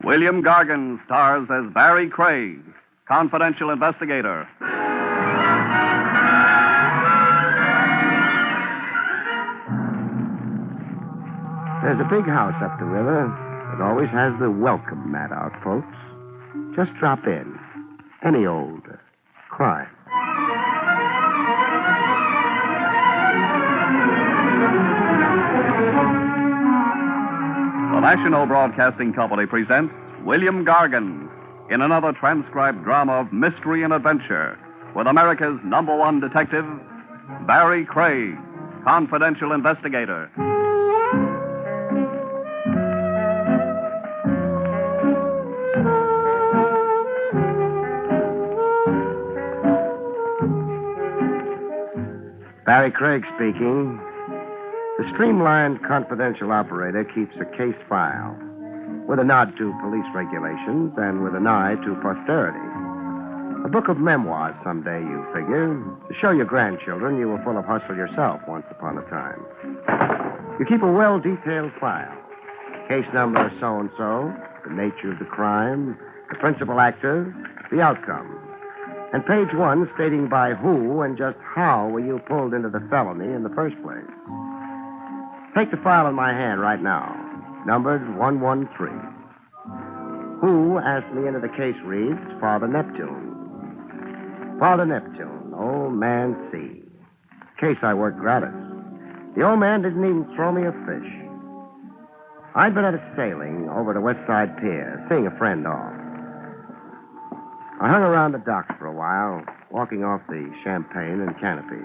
William Gargan stars as Barrie Craig, confidential investigator. There's a big house up the river that always has the welcome mat out, folks. Just drop in. Any old crime. The National Broadcasting Company presents William Gargan in another transcribed drama of mystery and adventure with America's #1 detective, Barrie Craig, confidential investigator. Barrie Craig speaking. The streamlined confidential operator keeps a case file with a nod to police regulations and with an eye to posterity. A book of memoirs someday, you figure, to show your grandchildren you were full of hustle yourself once upon a time. You keep a well-detailed file. Case number so-and-so, the nature of the crime, the principal actor, the outcome. And page 1 stating by who and just how were you pulled into the felony in the first place. Take the file in my hand right now, numbered 113. Who asked me into the case reads Father Neptune. Father Neptune, old man C. Case I worked gratis. The old man didn't even throw me a fish. I'd been at a sailing over to West Side Pier, seeing a friend off. I hung around the docks for a while, walking off the champagne and canopies,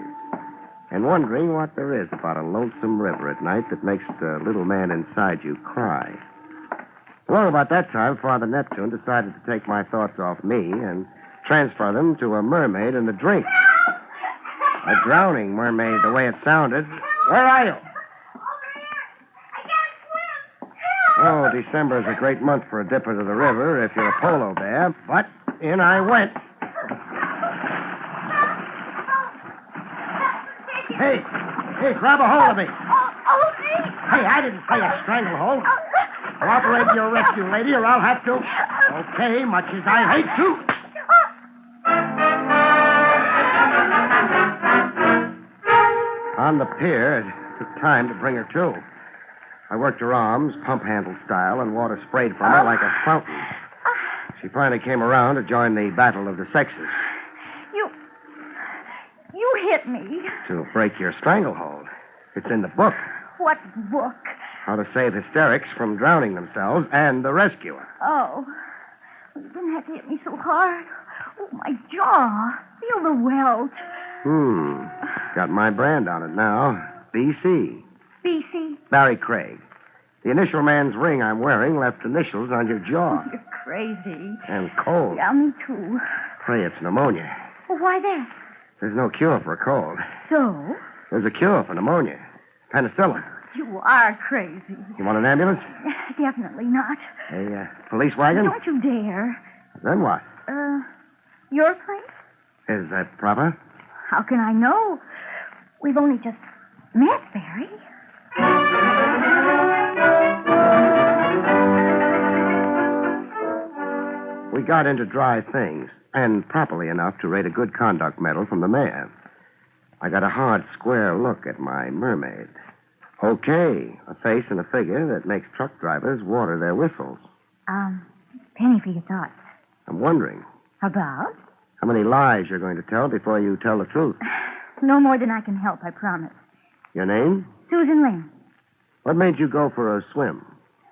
and wondering what there is about a lonesome river at night that makes the little man inside you cry. Well, about that time, Father Neptune decided to take my thoughts off me and transfer them to a mermaid and a drink. A drowning mermaid, the way it sounded. Where are you? Oh, December is a great month for a dip into the river if you're a polo bear, but in I went. Hey, grab a hold of me. Hey, I didn't say a stranglehold. Cooperate your rescue, lady, or I'll have to. Okay, much as I hate to. On the pier, it took time to bring her to. I worked her arms, pump handle style, and water sprayed from her like a fountain. She finally came around to join the battle of the sexes. You hit me. To break your stranglehold. It's in the book. What book? How to save hysterics from drowning themselves and the rescuer. Oh. You didn't have to hit me so hard. Oh, my jaw. Feel the welt. Got my brand on it now. B.C. B.C.? Barrie Craig. The initial man's ring I'm wearing left initials on your jaw. You're crazy. And cold. Yeah, me too. Pray it's pneumonia. Well, why that? There's no cure for a cold. So? There's a cure for pneumonia. Penicillin. You are crazy. You want an ambulance? Definitely not. A police wagon? Don't you dare. Then what? Your place? Is that proper? How can I know? We've only just met, Barrie. We got into dry things, and properly enough to rate a good conduct medal from the mayor. I got a hard, square look at my mermaid. Okay, a face and a figure that makes truck drivers water their whistles. Penny for your thoughts. I'm wondering. About? How many lies you're going to tell before you tell the truth. No more than I can help, I promise. Your name? Susan Lynn. What made you go for a swim?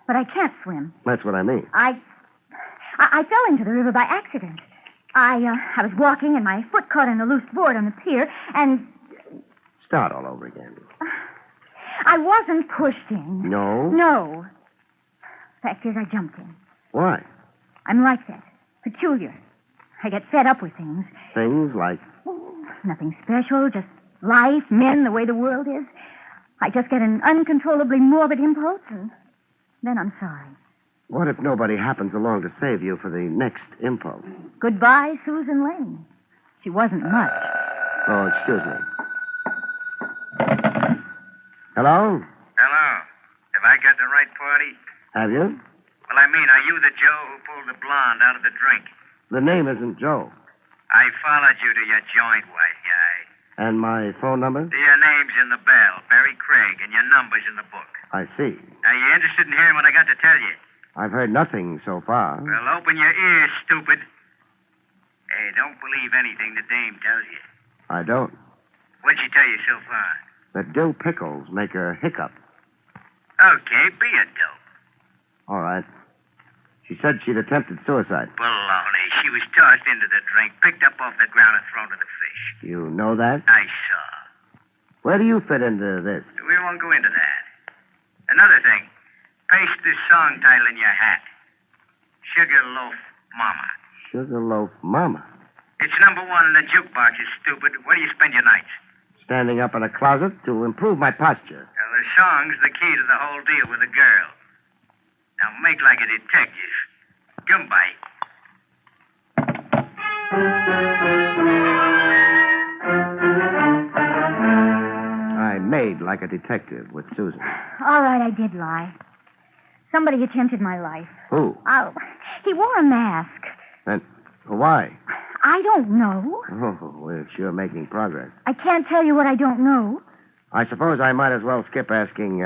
But I can't swim. That's what I mean. I fell into the river by accident. I was walking and my foot caught in a loose board on the pier and... Start all over again. I wasn't pushed in. No? No. Fact is, I jumped in. Why? I'm like that. Peculiar. I get fed up with things. Things like? Nothing special, just life, men, the way the world is. I just get an uncontrollably morbid impulse, and then I'm sorry. What if nobody happens along to save you for the next impulse? Goodbye, Susan Lane. She wasn't much. Oh, excuse me. Hello? Hello. Have I got the right party? Have you? Well, I mean, are you the Joe who pulled the blonde out of the drink? The name isn't Joe. I followed you to your joint, white guy. And my phone number? Your name's in the bell, Barrie Craig, and your number's in the book. I see. Are you interested in hearing what I got to tell you? I've heard nothing so far. Well, open your ears, stupid. Hey, don't believe anything the dame tells you. I don't. What'd she tell you so far? That dill pickles make her hiccup. Okay, be a dope. All right. She said she'd attempted suicide. Baloney. She was tossed into the drink, picked up off the ground, and thrown to the fish. You know that? I saw. Where do you fit into this? We won't go into that. Another thing. Paste this song title in your hat. Sugarloaf Mama. Sugarloaf Mama. It's number one in the jukebox, you stupid. Where do you spend your nights? Standing up in a closet to improve my posture. Well, the song's the key to the whole deal with a girl. Now make like a detective. Goodbye. I made like a detective with Susan. All right, I did lie. Somebody attempted my life. Who? Oh, he wore a mask. And why? I don't know. Oh, we're sure making progress. I can't tell you what I don't know. I suppose I might as well skip asking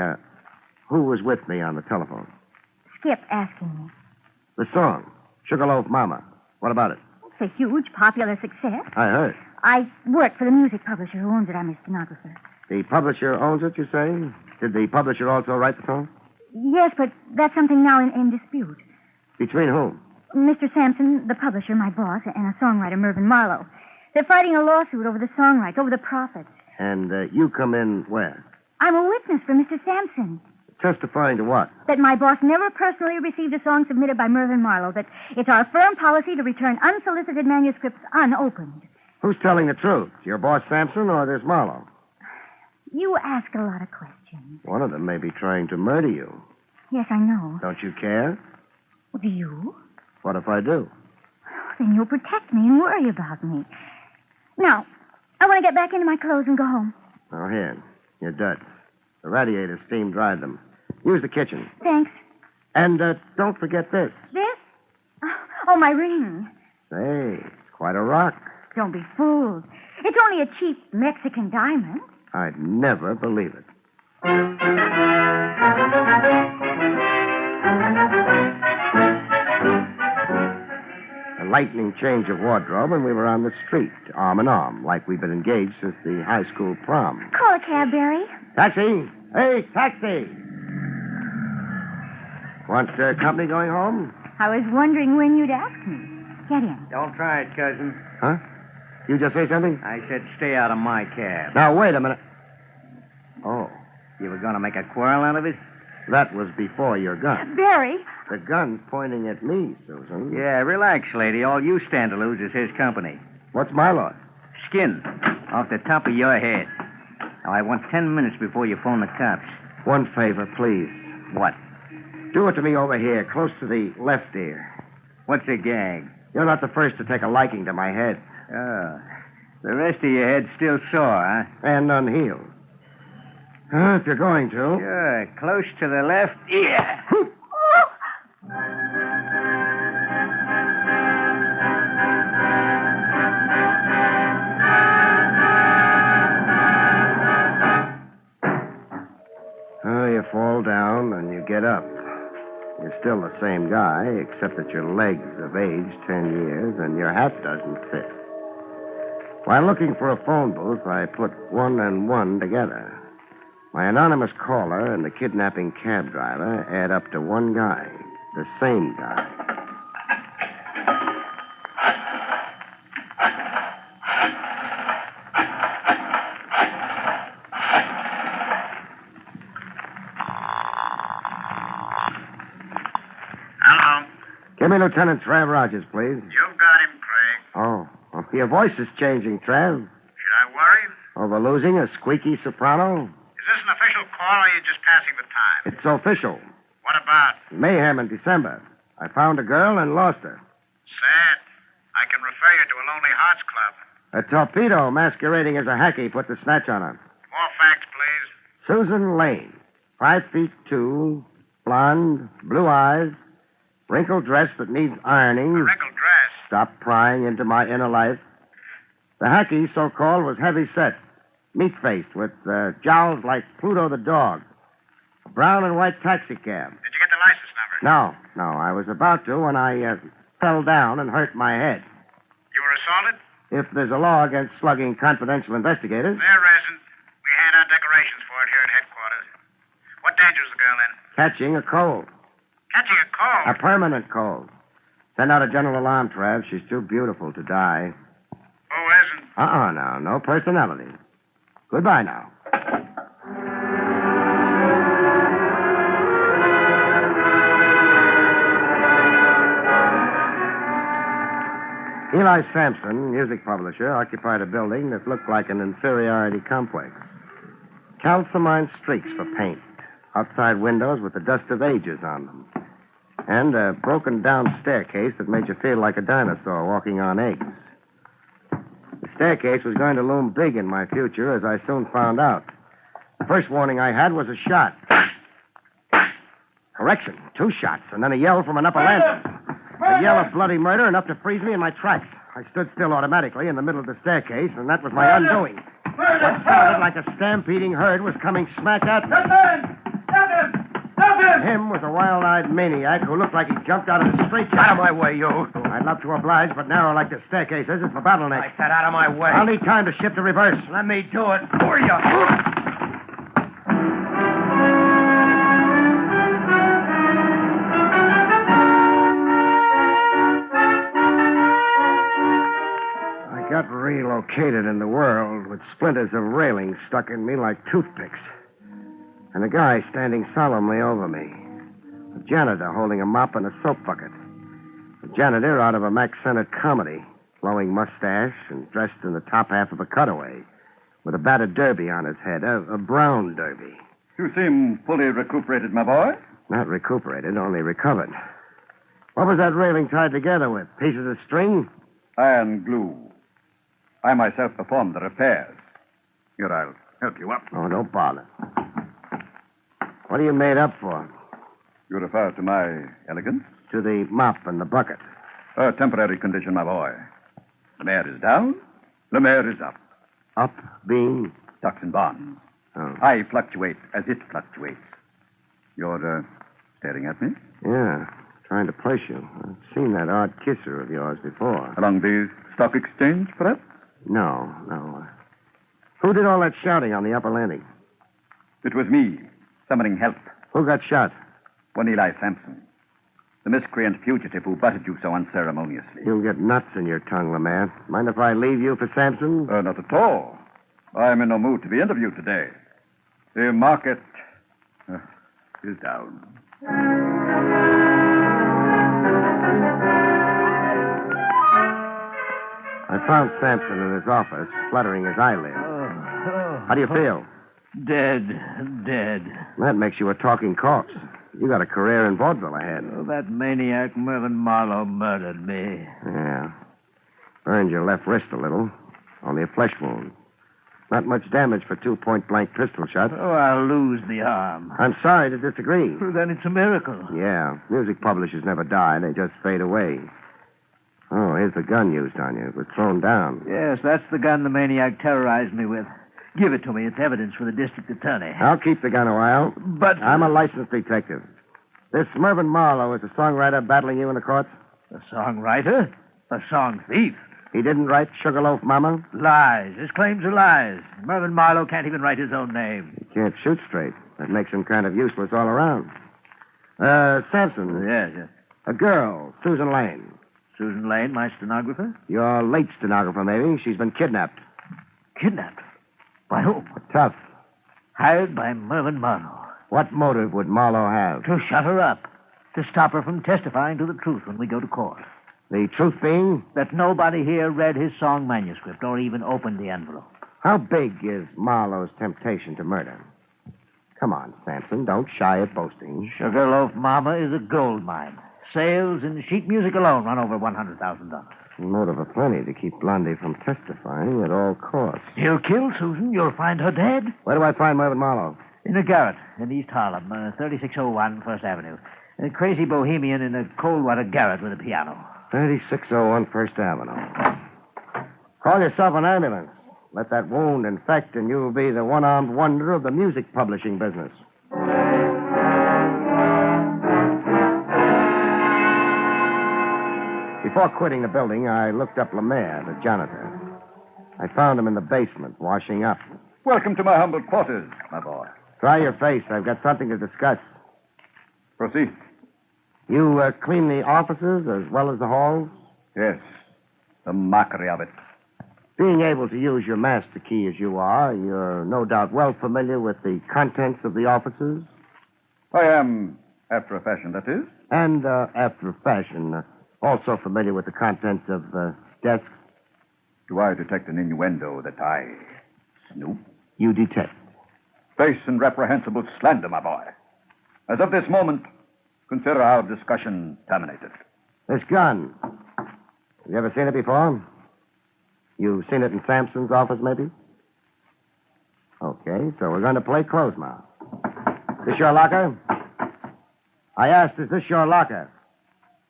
who was with me on the telephone. Skip asking me. The song, Sugarloaf Mama. What about it? It's a huge popular success. I heard. I work for the music publisher who owns it. I'm his stenographer. The publisher owns it, you say? Did the publisher also write the song? Yes, but that's something now in dispute. Between whom? Mr. Sampson, the publisher, my boss, and a songwriter, Mervyn Marlowe. They're fighting a lawsuit over the song rights, over the profits. And you come in where? I'm a witness for Mr. Sampson. Testifying to what? That my boss never personally received a song submitted by Mervyn Marlowe. That it's our firm policy to return unsolicited manuscripts unopened. Who's telling the truth? Your boss Sampson or this Marlowe? You ask a lot of questions. One of them may be trying to murder you. Yes, I know. Don't you care? Do you? What if I do? Then you'll protect me and worry about me. Now, I want to get back into my clothes and go home. Oh, here. Your duds. The radiator steam dried them. Use the kitchen. Thanks. And don't forget this. This? Oh, my ring. Say, it's quite a rock. Don't be fooled. It's only a cheap Mexican diamond. I'd never believe it. A lightning change of wardrobe, and we were on the street, arm in arm, like we'd been engaged since the high school prom. Call a cab, Barrie. Taxi! Hey, taxi! Want company going home? I was wondering when you'd ask me. Get in. Don't try it, cousin. Huh? You just say something? I said stay out of my cab. Now, wait a minute. Oh, You were going to make a quarrel out of it? that was before your gun. Barrie. The gun's pointing at me, Susan. Yeah, relax, lady. All you stand to lose is his company. What's my loss? Skin off the top of your head. Now, I want 10 minutes before you phone the cops. One favor, please. What? Do it to me over here, close to the left ear. What's a gag? You're not the first to take a liking to my head. Oh. The rest of your head's still sore, huh? And unhealed. If you're going to. Sure. Close to the left ear. You fall down and you get up. You're still the same guy, except that your legs have aged 10 years and your hat doesn't fit. While looking for a phone booth, I put one and one together. My anonymous caller and the kidnapping cab driver add up to one guy, the same guy. Hello. Give me Lieutenant Trav Rogers, please. You've got him, Craig. Oh, your voice is changing, Trav. Should I worry? Over losing a squeaky soprano? Is this an official call, or are you just passing the time? It's official. What about? Mayhem in December. I found a girl and lost her. Sad. I can refer you to a Lonely Hearts Club. A torpedo masquerading as a hacky put the snatch on her. More facts, please. Susan Lane, 5'2", blonde, blue eyes, Wrinkled dress that needs ironing. A wrinkled dress. Stop prying into my inner life. The hacky, so-called, was heavy set. Meat-faced with jowls like Pluto the dog. A brown and white taxi cab. Did you get the license number? No. I was about to when I fell down and hurt my head. You were assaulted? If there's a law against slugging confidential investigators. There isn't. We hand out decorations for it here at headquarters. What danger's the girl in? Catching a cold. Catching a cold? A permanent cold. Send out a general alarm, Trav. She's too beautiful to die. Who isn't? Now. No personality. Goodbye now. Eli Sampson, music publisher, occupied a building that looked like an inferiority complex. Calcimine streaks for paint. Outside windows with the dust of ages on them. And a broken-down staircase that made you feel like a dinosaur walking on eggs. The staircase was going to loom big in my future, as I soon found out. The first warning I had was a shot. Correction, 2 shots, and then a yell from an upper landing. A yell of bloody murder, enough to freeze me in my tracks. I stood still automatically in the middle of the staircase, and that was my undoing. What sounded like a stampeding herd was coming smack at me. Stop him! Him was a wild-eyed maniac who looked like he jumped out of a straitjacket. Out of my way, you. I'd love to oblige, but narrow like the staircase is, it's a bottleneck. I said out of my way. I'll need time to shift to reverse. Let me do it for you. I got relocated in the world with splinters of railing stuck in me like toothpicks. And a guy standing solemnly over me. A janitor holding a mop and a soap bucket. A janitor out of a Mac Sennett comedy, flowing mustache and dressed in the top half of a cutaway, with a battered derby on his head, a brown derby. You seem fully recuperated, my boy. Not recuperated, only recovered. What was that railing tied together with? Pieces of string? Iron glue. I myself performed the repairs. Here, I'll help you up. Oh, don't bother. What are you made up for? You refer to my elegance? To the mop and the bucket. A temporary condition, my boy. The mare is down, the mare is up. Up being? Stocks and bonds. Oh. I fluctuate as it fluctuates. You're staring at me? Yeah, trying to place you. I've seen that odd kisser of yours before. Along the stock exchange, perhaps? No. Who did all that shouting on the upper landing? It was me, summoning help. Who got shot? One Eli Sampson. The miscreant fugitive who butted you so unceremoniously. You'll get nuts in your tongue, Lemaire. Mind if I leave you for Sampson? Not at all. I'm in no mood to be interviewed today. The market is down. I found Sampson in his office, fluttering his eyelids. How do you feel? Dead. That makes you a talking corpse. You got a career in vaudeville ahead. Oh, that maniac Mervyn Marlowe murdered me. Yeah. Burned your left wrist a little. Only a flesh wound. Not much damage for 2 point-blank pistol shots. Oh, I'll lose the arm. I'm sorry to disagree. Well, then it's a miracle. Yeah. Music publishers never die. They just fade away. Oh, here's the gun used on you. It was thrown down. Yes, that's the gun the maniac terrorized me with. Give it to me. It's evidence for the district attorney. I'll keep the gun a while. But... I'm a licensed detective. This Mervyn Marlowe is a songwriter battling you in the courts? A songwriter? A song thief? He didn't write Sugarloaf Mama? Lies. His claims are lies. Mervyn Marlowe can't even write his own name. He can't shoot straight. That makes him kind of useless all around. Sampson. Yes. A girl, Susan Lane. Susan Lane, my stenographer? Your late stenographer, maybe. She's been kidnapped. Kidnapped? By whom? Tough. Hired by Mervyn Marlowe. What motive would Marlowe have? To shut her up. To stop her from testifying to the truth when we go to court. The truth being? That nobody here read his song manuscript or even opened the envelope. How big is Marlowe's temptation to murder? Come on, Sampson. Don't shy at boasting. Sugarloaf Mama is a gold mine. Sales in sheet music alone run over $100,000. Motive aplenty to keep Blondie from testifying at all costs. He'll kill Susan. You'll find her dead. Where do I find Mervyn Marlowe? In a garret in East Harlem, 3601 First Avenue. A crazy bohemian in a cold water garret with a piano. 3601 First Avenue. Call yourself an ambulance. Let that wound infect, and you'll be the one-armed wonder of the music publishing business. Before quitting the building, I looked up Lemaire, the janitor. I found him in the basement, washing up. Welcome to my humble quarters, my boy. Dry your face. I've got something to discuss. Proceed. You clean the offices as well as the halls? Yes. The mockery of it. Being able to use your master key as you are, you're no doubt well familiar with the contents of the offices? I am, after a fashion, that is. And, after a fashion, also familiar with the contents of desks? Do I detect an innuendo that I snoop? You detect. Base and reprehensible slander, my boy. As of this moment, consider our discussion terminated. This gun. Have you ever seen it before? You've seen it in Sampson's office, maybe? Okay, so we're going to play close mouth. This your locker? I asked, is this your locker?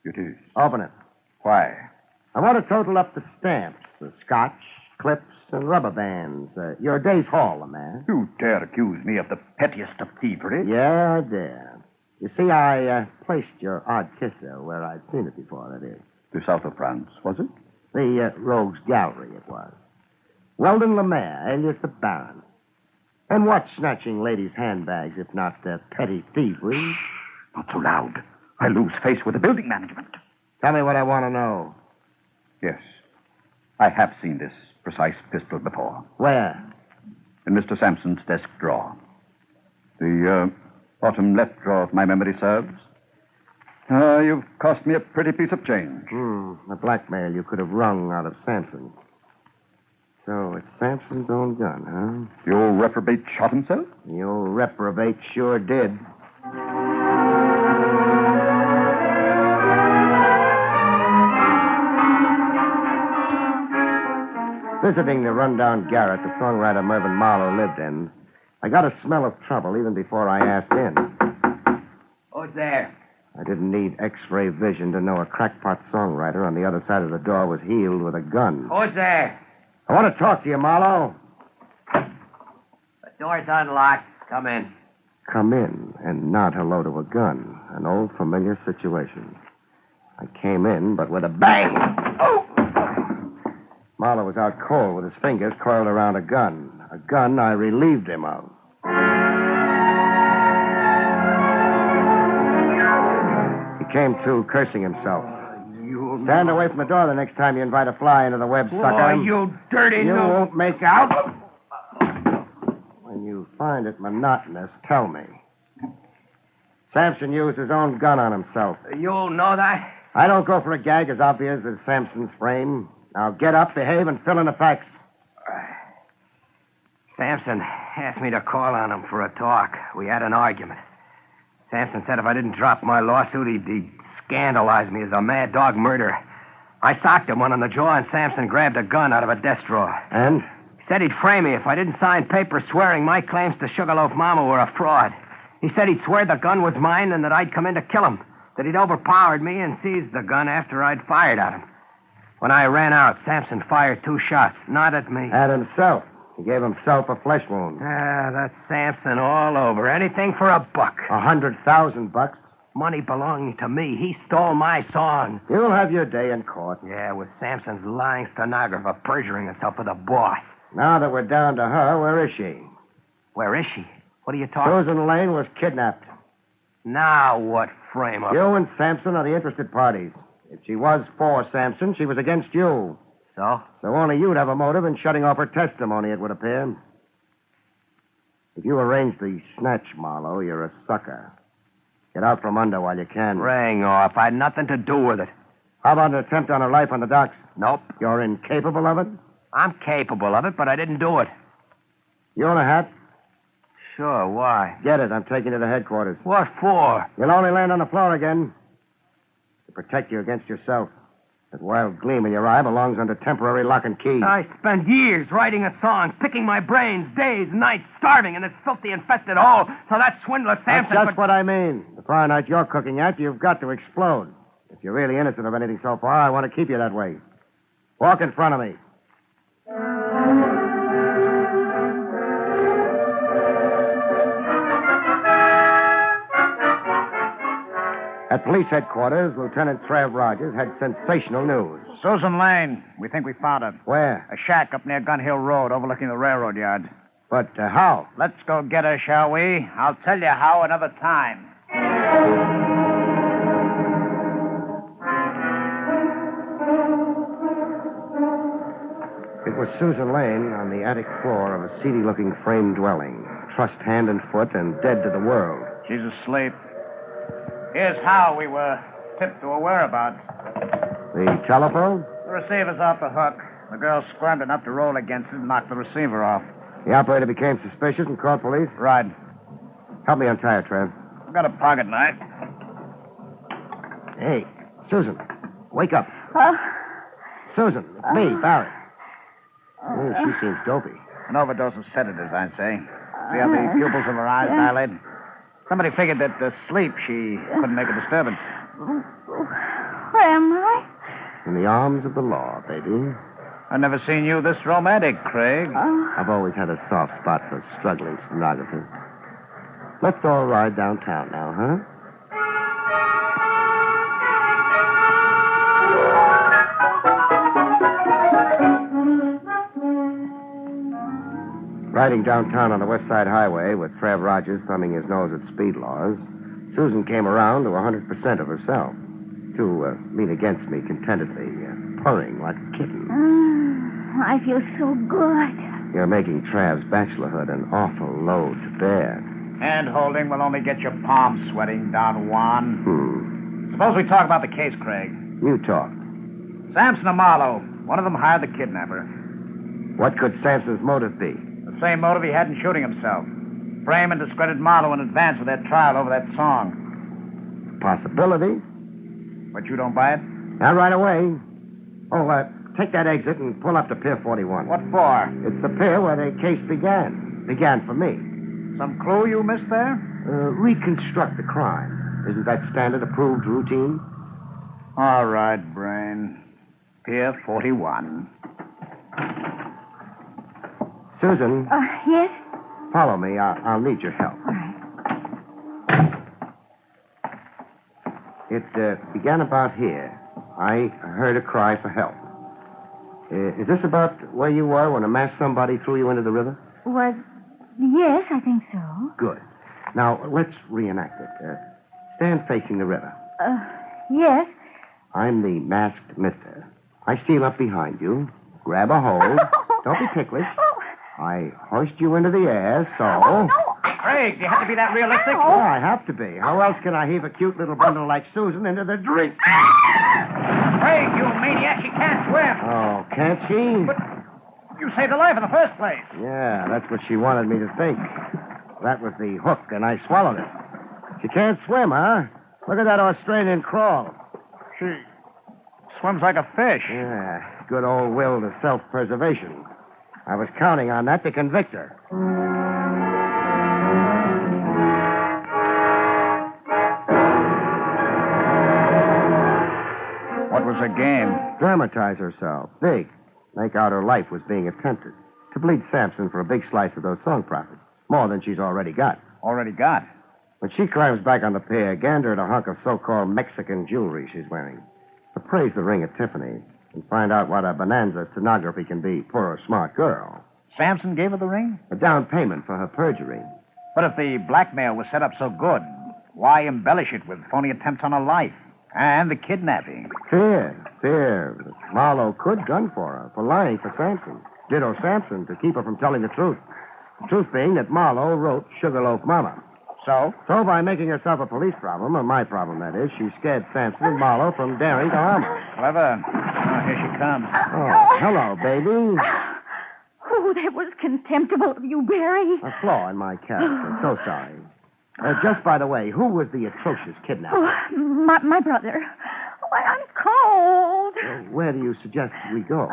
It is. Open it. Why? I want to total up the stamps, the scotch, clips, and rubber bands. Your day's haul, the man. You dare accuse me of the pettiest of thievery? Yeah, I dare. You see, I placed your odd kisser where I'd seen it before, that is. The south of France, was it? The Rogues Gallery, it was. Weldon Lemaire, alias the Baron. And what's snatching ladies' handbags, if not petty thievery? Not so loud. I lose face with the building management. Tell me what I want to know. Yes. I have seen this precise pistol before. Where? In Mr. Sampson's desk drawer. The bottom left drawer, if my memory serves. You've cost me a pretty piece of change. The blackmail you could have wrung out of Sampson. So it's Sampson's own gun, huh? The old reprobate shot himself? The old reprobate sure did. Visiting the rundown garret the songwriter Mervyn Marlowe lived in, I got a smell of trouble even before I asked in. Who's there? I didn't need X-ray vision to know a crackpot songwriter on the other side of the door was heeled with a gun. Who's there? I want to talk to you, Marlowe. The door's unlocked. Come in. Come in and nod hello to a gun. An old familiar situation. I came in, but with a bang. Oh! Marlowe was out cold with his fingers coiled around a gun. A gun I relieved him of. He came to, cursing himself. Stand away from the door the next time you invite a fly into the web, sucker. Oh, you dirty You won't make out. When you find it monotonous, tell me. Sampson used his own gun on himself. You know that? I don't go for a gag as obvious as Sampson's frame. Now get up, behave, and fill in the facts. Sampson asked me to call on him for a talk. We had an argument. Sampson said if I didn't drop my lawsuit, he'd scandalize me as a mad dog murderer. I socked him one on the jaw, and Sampson grabbed a gun out of a desk drawer. And? He said he'd frame me if I didn't sign papers swearing my claims to Sugarloaf Mama were a fraud. He said he'd swear the gun was mine and that I'd come in to kill him, that he'd overpowered me and seized the gun after I'd fired at him. When I ran out, Sampson fired 2 shots, not at me. At himself. He gave himself a flesh wound. That's Sampson all over. Anything for a buck. $100,000. Money belonging to me. He stole my song. You'll have your day in court. Yeah, with Sampson's lying stenographer perjuring himself with a boss. Now that we're down to her, where is she? Where is she? What are you talking? Susan Lane was kidnapped. Now what frame up? You and Sampson are the interested parties. If she was for Sampson, she was against you. So? So only you'd have a motive in shutting off her testimony, it would appear. If you arrange the snatch, Marlowe, you're a sucker. Get out from under while you can. Ring off. I had nothing to do with it. How about an attempt on her life on the docks? Nope. You're incapable of it? I'm capable of it, but I didn't do it. You own a hat? Sure, why? Get it. I'm taking you to headquarters. What for? You'll only land on the floor again. To protect you against yourself. That wild gleam in your eye belongs under temporary lock and key. I spent years writing a song, picking my brains, days, nights, starving in this filthy, infested hole, so that swindler Sampson... That's just what I mean. The Fahrenheit you're cooking at, you've got to explode. If you're really innocent of anything so far, I want to keep you that way. Walk in front of me. At police headquarters, Lieutenant Trav Rogers had sensational news. Susan Lane. We think we found her. Where? A shack up near Gun Hill Road, overlooking the railroad yard. But how? Let's go get her, shall we? I'll tell you how another time. It was Susan Lane on the attic floor of a seedy-looking frame dwelling, trussed hand and foot and dead to the world. She's asleep. Here's how we were tipped to her whereabouts. The telephone? The receiver's off the hook. The girl squirmed enough to roll against it and knock the receiver off. The operator became suspicious and called police? Right. Help me untie her, Trev. I've got a pocket knife. Hey, Susan, wake up. Huh? Susan, it's me, Barrie. Oh, she seems dopey. An overdose of sedatives, I'd say. See how the pupils of her eyes dilate? Somebody figured that asleep she couldn't make a disturbance. Where am I? In the arms of the law, baby. I've never seen you this romantic, Craig. I've always had a soft spot for struggling stenographers. Let's all ride downtown now, huh? Riding downtown on the West Side Highway with Trav Rogers thumbing his nose at speed laws, Susan came around to 100% of herself. To lean against me contentedly, purring like a kitten. I feel so good. You're making Trav's bachelorhood an awful load to bear. Hand holding will only get your palms sweating, Don Juan. Suppose we talk about the case, Craig. You talk. Sampson and Marlowe. One of them hired the kidnapper. What could Sampson's motive be? The same motive he had in shooting himself. Frame and discredit Marlowe in advance of their trial over that song. Possibility. But you don't buy it? Not right away. Oh, take that exit and pull up to Pier 41. What for? It's the pier where the case began. Began for me. Some clue you missed there? Reconstruct the crime. Isn't that standard approved routine? All right, Brain. Pier 41. Susan. Yes? Follow me. I'll need your help. All right. It began about here. I heard a cry for help. Is this about where you were when a masked somebody threw you into the river? Yes, I think so. Good. Now, let's reenact it. Stand facing the river. Yes. I'm the masked mister. I steal up behind you, grab a hold. Don't be ticklish. I hoist you into the air, so... Oh, no. Craig, do you have to be that realistic? Oh, I have to be. How else can I heave a cute little bundle like Susan into the drink? Craig, you maniac, she can't swim. Oh, can't she? But you saved her life in the first place. Yeah, that's what she wanted me to think. That was the hook, and I swallowed it. She can't swim, huh? Look at that Australian crawl. She swims like a fish. Yeah, good old will to self-preservation. I was counting on that to convict her. What was her game? Dramatize herself. Big. Make out her life was being attempted. To bleed Sampson for a big slice of those song profits. More than she's already got. Already got. When she climbs back on the pier, gander at a hunk of so-called Mexican jewelry she's wearing. Appraise the ring at Tiffany's and find out what a bonanza stenography can be for a smart girl. Sampson gave her the ring? A down payment for her perjury. But if the blackmail was set up so good, why embellish it with phony attempts on her life? And the kidnapping? Fear. Marlowe could gun for her for lying for Sampson. Ditto Sampson to keep her from telling the truth. The truth being that Marlowe wrote Sugarloaf Mama. So? So by making herself a police problem, or my problem, that is, she scared Sampson and Marlowe from daring to harm her. Clever. Oh, here she comes. Oh, hello, baby. Oh, that was contemptible of you, Barrie. A flaw in my character. So sorry. Just by the way, who was the atrocious kidnapper? Oh, my brother. Oh, I'm cold. Where do you suggest we go?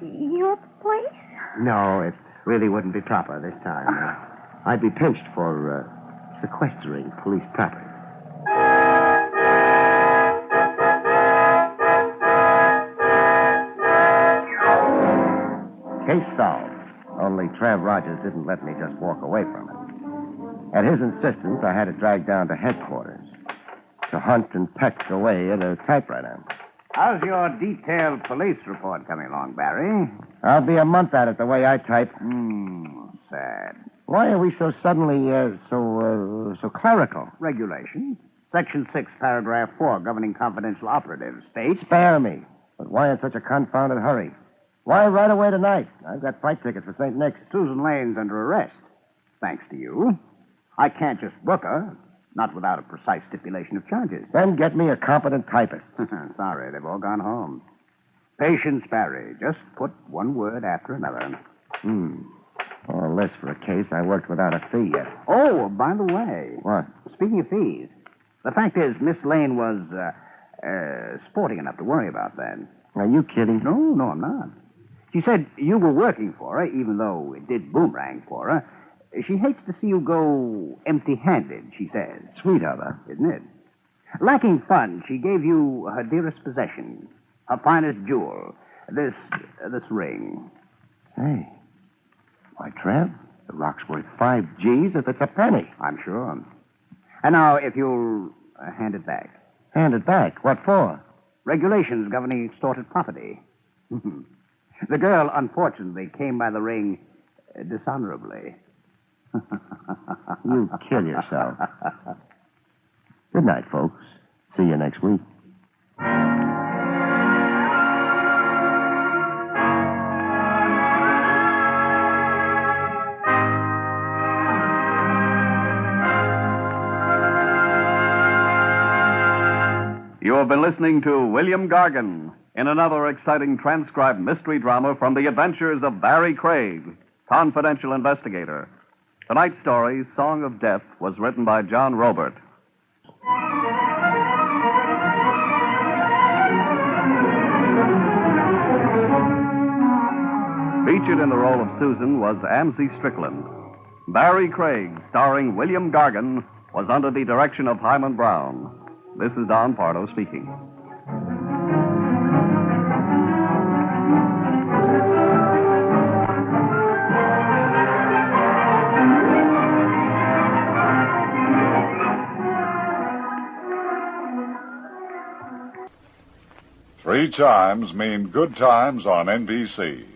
Your place? No, it really wouldn't be proper this time. I'd be pinched for sequestering police property. Case solved. Only Trav Rogers didn't let me just walk away from it. At his insistence, I had it dragged down to headquarters to hunt and peck away at a typewriter. How's your detailed police report coming along, Barrie? I'll be a month at it the way I type. Sad. Why are we so suddenly so clerical? Regulations. Section 6, paragraph 4, governing confidential operatives, states... Spare me. But why in such a confounded hurry? Why right away tonight? I've got flight tickets for St. Nick's. Susan Lane's under arrest. Thanks to you. I can't just book her, not without a precise stipulation of charges. Then get me a competent typist. Sorry, they've all gone home. Patience, Barrie. Just put one word after another. All this for a case I worked without a fee yet. Oh, by the way. What? Speaking of fees, the fact is Miss Lane was sporting enough to worry about that. Are you kidding? No, I'm not. She said you were working for her, even though it did boomerang for her. She hates to see you go empty-handed, she says. Sweet of her. Isn't it? Lacking funds, she gave you her dearest possession, her finest jewel, this ring. Hey. Why, Trev, the rock's worth 5 G's if it's a penny. I'm sure. And now, if you'll hand it back. Hand it back? What for? Regulations governing extorted property. The girl, unfortunately, came by the ring dishonorably. You kill yourself. Good night, folks. See you next week. You have been listening to William Gargan in another exciting transcribed mystery drama from the adventures of Barrie Craig, confidential investigator. Tonight's story, Song of Death, was written by John Robert. Featured in the role of Susan was Amzie Strickland. Barrie Craig, starring William Gargan, was under the direction of Hyman Brown. This is Don Pardo speaking. Three chimes mean good times on NBC.